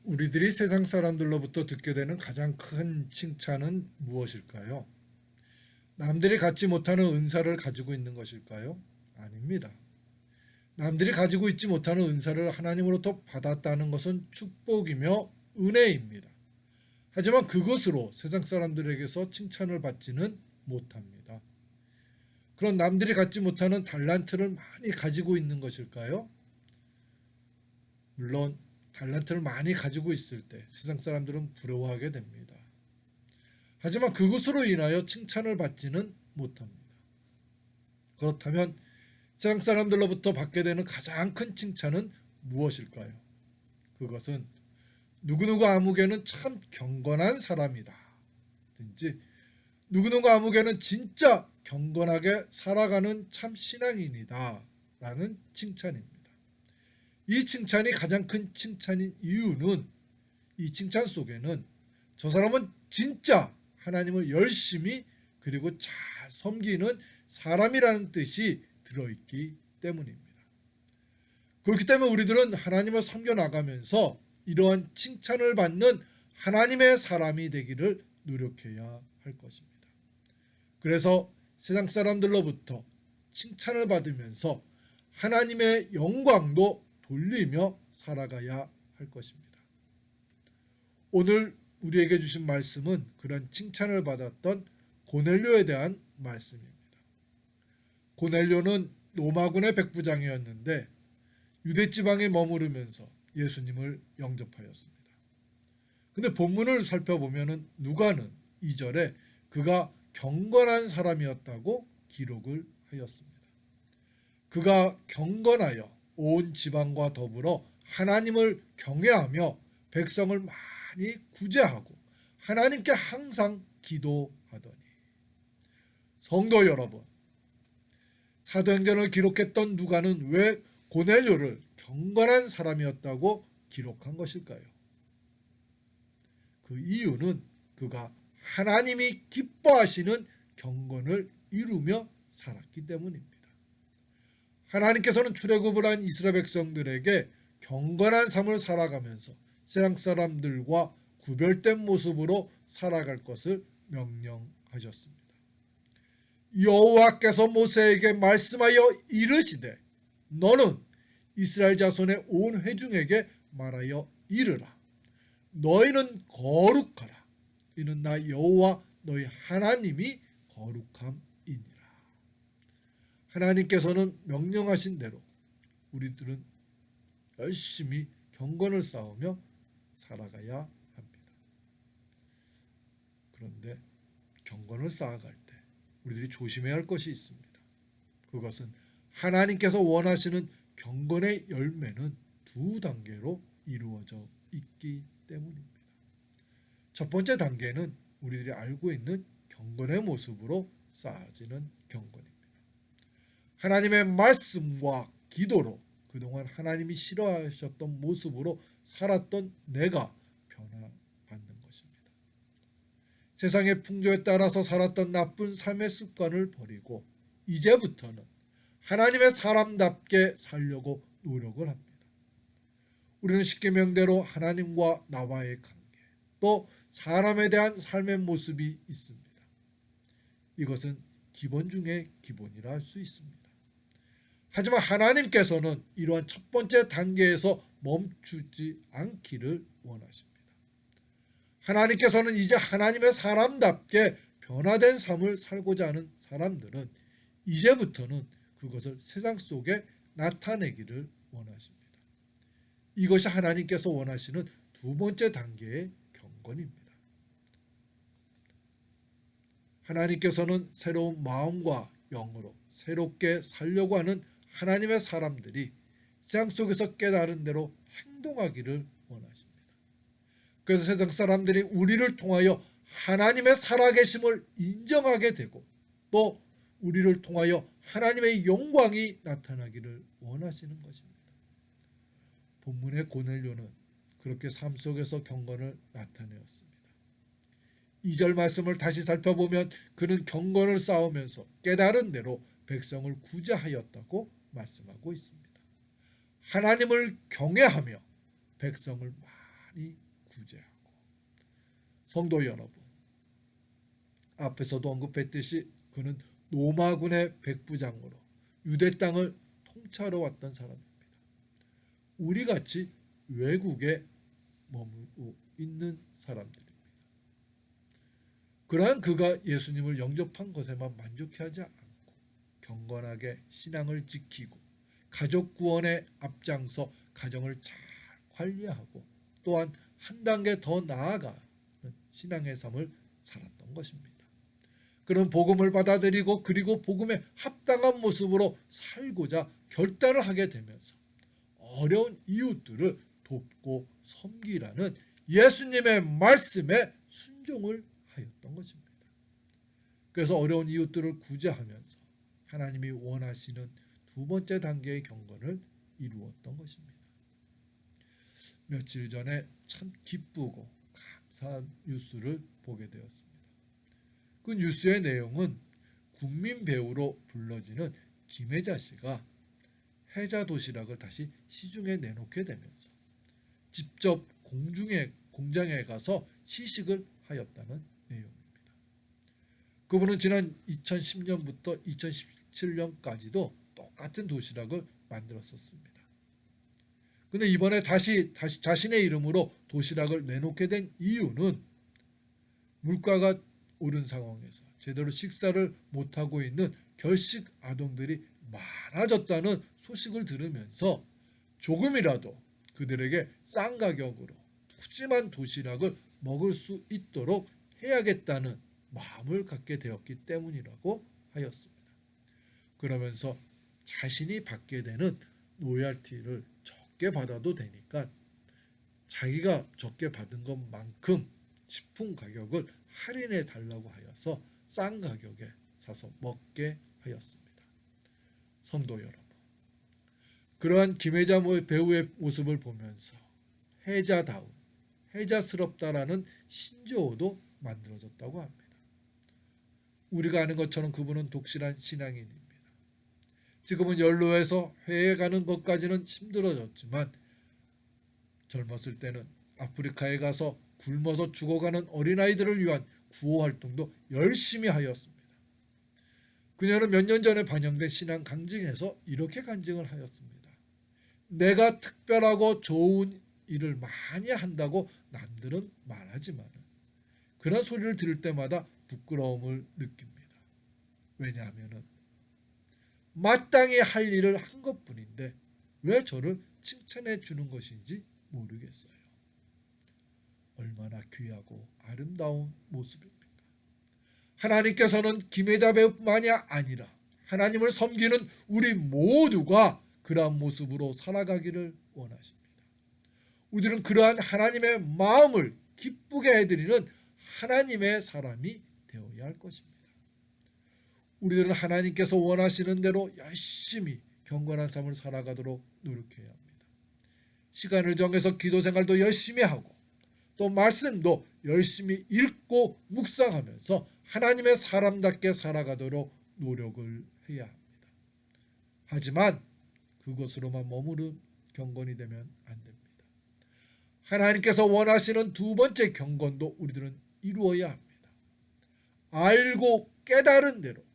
우리들이 세상 사람들로부터 듣게 되는 가장 큰 칭찬은 무엇일까요? 남들이 갖지 못하는 은사를 가지고 있는 것일까요? 아닙니다. 남들이 가지고 있지 못하는 은사를 하나님으로부터 받았다는 것은 축복이며 은혜입니다. 하지만 그것으로 세상 사람들에게서 칭찬을 받지는 못합니다. 그런 남들이 갖지 못하는 달란트를 많이 가지고 있는 것일까요? 물론 달란트를 많이 가지고 있을 때 세상 사람들은 부러워하게 됩니다. 하지만 그것으로 인하여 칭찬을 받지는 못합니다. 그렇다면 세상 사람들로부터 받게 되는 가장 큰 칭찬은 무엇일까요? 그것은 누구누구 아무개는 참 경건한 사람이다 든지 누구누구 아무개는 진짜 경건하게 살아가는 참 신앙인이다 라는 칭찬입니다. 이 칭찬이 가장 큰 칭찬인 이유는 이 칭찬 속에는 저 사람은 진짜 하나님을 열심히 그리고 잘 섬기는 사람이라는 뜻이 들어있기 때문입니다. 그렇기 때문에 우리들은 하나님을 섬겨나가면서 이러한 칭찬을 받는 하나님의 사람이 되기를 노력해야 할 것입니다. 그래서 세상 사람들로부터 칭찬을 받으면서 하나님의 영광도 돌리며 살아가야 할 것입니다. 오늘 우리에게 주신 말씀은 그런 칭찬을 받았던 고넬료에 대한 말씀입니다. 고넬료는 로마군의 백부장이었는데 유대 지방에 머무르면서 예수님을 영접하였습니다. 근데 본문을 살펴보면 누가는 2절에 그가 경건한 사람이었다고 기록을 하였습니다. 그가 경건하여 온 지방과 더불어 하나님을 경외하며 백성을 많이 구제하고 하나님께 항상 기도하더니. 성도 여러분, 사도행전을 기록했던 누가는 왜 고넬료를 경건한 사람이었다고 기록한 것일까요? 그 이유는 그가 하나님이 기뻐하시는 경건을 이루며 살았기 때문입니다. 하나님께서는 출애굽을 한 이스라엘 백성들에게 경건한 삶을 살아가면서 세상 사람들과 구별된 모습으로 살아갈 것을 명령하셨습니다. 여호와께서 모세에게 말씀하여 이르시되 너는 이스라엘 자손의 온 회중에게 말하여 이르라. 너희는 거룩하라. 이는 나 여호와 너희 하나님이 거룩함이니라. 하나님께서는 명령하신 대로 우리들은 열심히 경건을 쌓으며 살아가야 합니다. 그런데 경건을 쌓아갈 때 우리들이 조심해야 할 것이 있습니다. 그것은 하나님께서 원하시는 경건의 열매는 두 단계로 이루어져 있기 때문입니다. 첫 번째 단계는 우리들이 알고 있는 경건의 모습으로 쌓아지는 경건입니다. 하나님의 말씀과 기도로 그동안 하나님이 싫어하셨던 모습으로 살았던 내가 변화받는 것입니다. 세상의 풍조에 따라서 살았던 나쁜 삶의 습관을 버리고 이제부터는 하나님의 사람답게 살려고 노력을 합니다. 우리는 십계명대로 하나님과 나와의 관계, 또 사람에 대한 삶의 모습이 있습니다. 이것은 기본 중에 기본이라 할 수 있습니다. 하지만 하나님께서는 이러한 첫 번째 단계에서 멈추지 않기를 원하십니다. 하나님께서는 이제 하나님의 사람답게 변화된 삶을 살고자 하는 사람들은 이제부터는 그것을 세상 속에 나타내기를 원하십니다. 이것이 하나님께서 원하시는 두 번째 단계의 경건입니다. 하나님께서는 새로운 마음과 영으로 새롭게 살려고 하는 하나님의 사람들이 세상 속에서 깨달은 대로 행동하기를 원하십니다. 그래서 세상 사람들이 우리를 통하여 하나님의 살아계심을 인정하게 되고 또 우리를 통하여 하나님의 영광이 나타나기를 원하시는 것입니다. 본문의 고넬료는 그렇게 삶 속에서 경건을 나타내었습니다. 2절 말씀을 다시 살펴보면 그는 경건을 쌓으면서 깨달은 대로 백성을 구제하였다고 말씀하고 있습니다. 하나님을 경외하며 백성을 많이 구제하고, 성도 여러분, 앞에서도 언급했듯이 그는 로마군의 백부장으로 유대 땅을 통치하러 왔던 사람입니다. 우리같이 외국에 머물고 있는 사람들입니다. 그러한 그가 예수님을 영접한 것에만 만족해하지 않고 경건하게 신앙을 지키고 가족 구원에 앞장서 가정을 잘 관리하고 또한 한 단계 더 나아가 신앙의 삶을 살았던 것입니다. 그는 복음을 받아들이고 그리고 복음에 합당한 모습으로 살고자 결단을 하게 되면서 어려운 이웃들을 돕고 섬기라는 예수님의 말씀에 순종을 하였던 것입니다. 그래서 어려운 이웃들을 구제하면서 하나님이 원하시는 두 번째 단계의 경건을 이루었던 것입니다. 며칠 전에 참 기쁘고 감사한 뉴스를 보게 되었습니다. 그 뉴스의 내용은 국민 배우로 불러지는 김혜자 씨가 해자 도시락을 다시 시중에 내놓게 되면서 직접 공장에 가서 시식을 하였다는 내용입니다. 그분은 지난 2010년부터 2017년까지도 똑같은 도시락을 만들었었습니다. 그런데 이번에 다시 자신의 이름으로 도시락을 내놓게 된 이유는 물가가 오른 상황에서 제대로 식사를 못하고 있는 결식 아동들이 많아졌다는 소식을 들으면서 조금이라도 그들에게 싼 가격으로 푸짐한 도시락을 먹을 수 있도록 해야겠다는 마음을 갖게 되었기 때문이라고 하였습니다. 그러면서 자신이 받게 되는 로얄티를 적게 받아도 되니까 자기가 적게 받은 것만큼 식품 가격을 할인해 달라고 하여서 싼 가격에 사서 먹게 하였습니다. 성도 여러분, 그러한 김혜자 배우의 모습을 보면서 해자다운, 해자스럽다라는 신조어도 만들어졌다고 합니다. 우리가 아는 것처럼 그분은 독실한 신앙인입니다. 지금은 연로해서 회에 가는 것까지는 힘들어졌지만 젊었을 때는 아프리카에 가서 굶어서 죽어가는 어린아이들을 위한 구호활동도 열심히 하였습니다. 그녀는 몇 년 전에 반영된 신앙 강증에서 이렇게 간증을 하였습니다. 내가 특별하고 좋은 일을 많이 한다고 남들은 말하지만 그런 소리를 들을 때마다 부끄러움을 느낍니다. 왜냐하면 마땅히 할 일을 한 것뿐인데 왜 저를 칭찬해 주는 것인지 모르겠어요. 얼마나 귀하고 아름다운 모습입니까? 하나님께서는 김혜자 배우뿐만이 아니라 하나님을 섬기는 우리 모두가 그러한 모습으로 살아가기를 원하십니다. 우리는 그러한 하나님의 마음을 기쁘게 해드리는 하나님의 사람이 되어야 할 것입니다. 우리들은 하나님께서 원하시는 대로 열심히 경건한 삶을 살아가도록 노력해야 합니다. 시간을 정해서 기도 생활도 열심히 하고 또 말씀도 열심히 읽고 묵상하면서 하나님의 사람답게 살아가도록 노력을 해야 합니다. 하지만 그것으로만 머무른 경건이 되면 안 됩니다. 하나님께서 원하시는 두 번째 경건도 우리들은 이루어야 합니다. 알고 깨달은 대로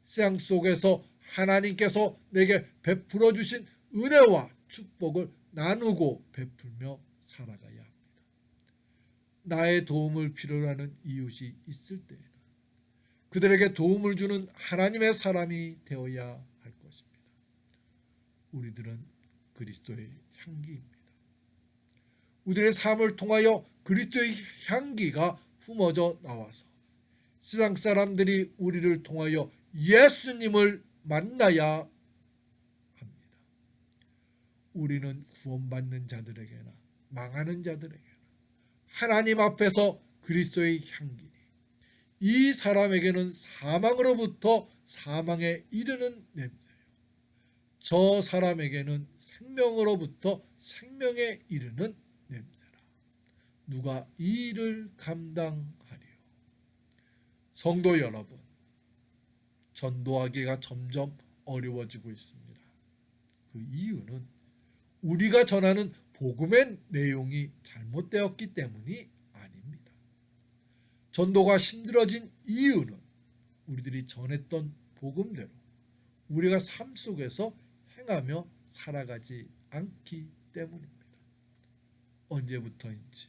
세상 속에서 하나님께서 내게 베풀어 주신 은혜와 축복을 나누고 베풀며 살아가야 합니다. 나의 도움을 필요로 하는 이웃이 있을 때에는 그들에게 도움을 주는 하나님의 사람이 되어야 할 것입니다. 우리들은 그리스도의 향기입니다. 우리의 삶을 통하여 그리스도의 향기가 품어져 나와서 세상 사람들이 우리를 통하여 예수님을 만나야 합니다. 우리는 구원받는 자들에게나 망하는 자들에게나 하나님 앞에서 그리스도의 향기니 이 사람에게는 사망으로부터 사망에 이르는 냄새요 저 사람에게는 생명으로부터 생명에 이르는 냄새라. 누가 이 일을 감당하리요? 성도 여러분, 전도하기가 점점 어려워지고 있습니다. 그 이유는 우리가 전하는 복음의 내용이 잘못되었기 때문이 아닙니다. 전도가 힘들어진 이유는 우리들이 전했던 복음대로 우리가 삶 속에서 행하며 살아가지 않기 때문입니다. 언제부터인지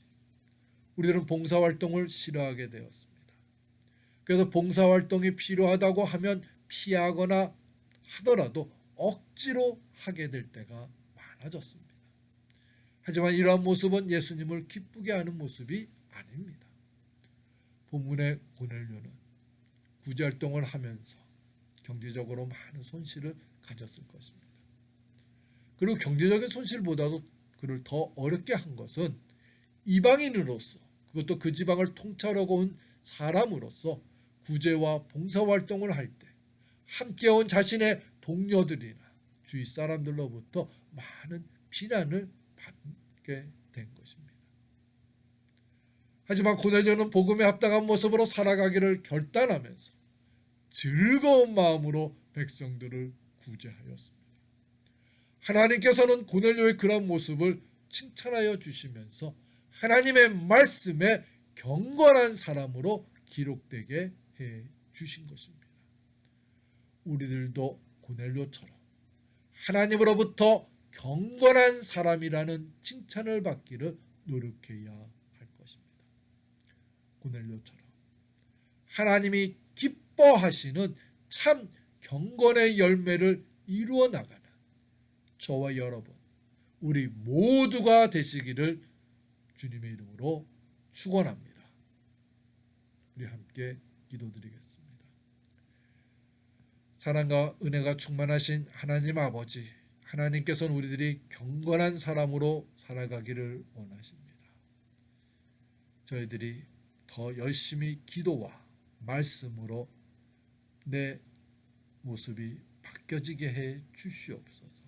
우리들은 봉사활동을 싫어하게 되었습니다. 그래서 봉사활동이 필요하다고 하면 피하거나 하더라도 억지로 하게 될 때가 많아졌습니다. 하지만 이러한 모습은 예수님을 기쁘게 하는 모습이 아닙니다. 본문의 고넬료는 구제활동을 하면서 경제적으로 많은 손실을 가졌을 것입니다. 그리고 경제적인 손실보다도 그를 더 어렵게 한 것은 이방인으로서, 그것도 그 지방을 통찰하고 온 사람으로서 구제와 봉사활동을 할 때 함께 온 자신의 동료들이나 주위 사람들로부터 많은 비난을 받게 된 것입니다. 하지만 고넬료는 복음에 합당한 모습으로 살아가기를 결단하면서 즐거운 마음으로 백성들을 구제하였습니다. 하나님께서는 고넬료의 그런 모습을 칭찬하여 주시면서 하나님의 말씀에 경건한 사람으로 기록되게 해 주신 것입니다. 우리들도 고넬료처럼 하나님으로부터 경건한 사람이라는 칭찬을 받기를 노력해야 할 것입니다. 고넬료처럼 하나님이 기뻐하시는 참 경건의 열매를 이루어 나가는 저와 여러분, 우리 모두가 되시기를 주님의 이름으로 축원합니다. 우리 함께 기도드리겠습니다. 사랑과 은혜가 충만하신 하나님 아버지, 하나님께서는 우리들이 경건한 사람으로 살아가기를 원하십니다. 저희들이 더 열심히 기도와 말씀으로 내 모습이 바뀌어지게 해 주시옵소서.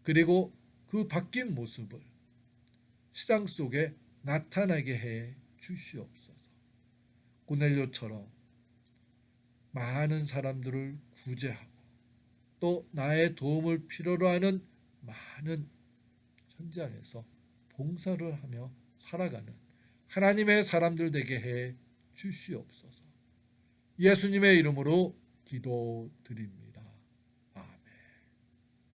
그리고 그 바뀐 모습을 세상 속에 나타나게 해 주시옵소서. 고넬료처럼 많은 사람들을 구제하고 또 나의 도움을 필요로 하는 많은 현장에서 봉사를 하며 살아가는 하나님의 사람들 되게 해 주시옵소서. 예수님의 이름으로 기도드립니다.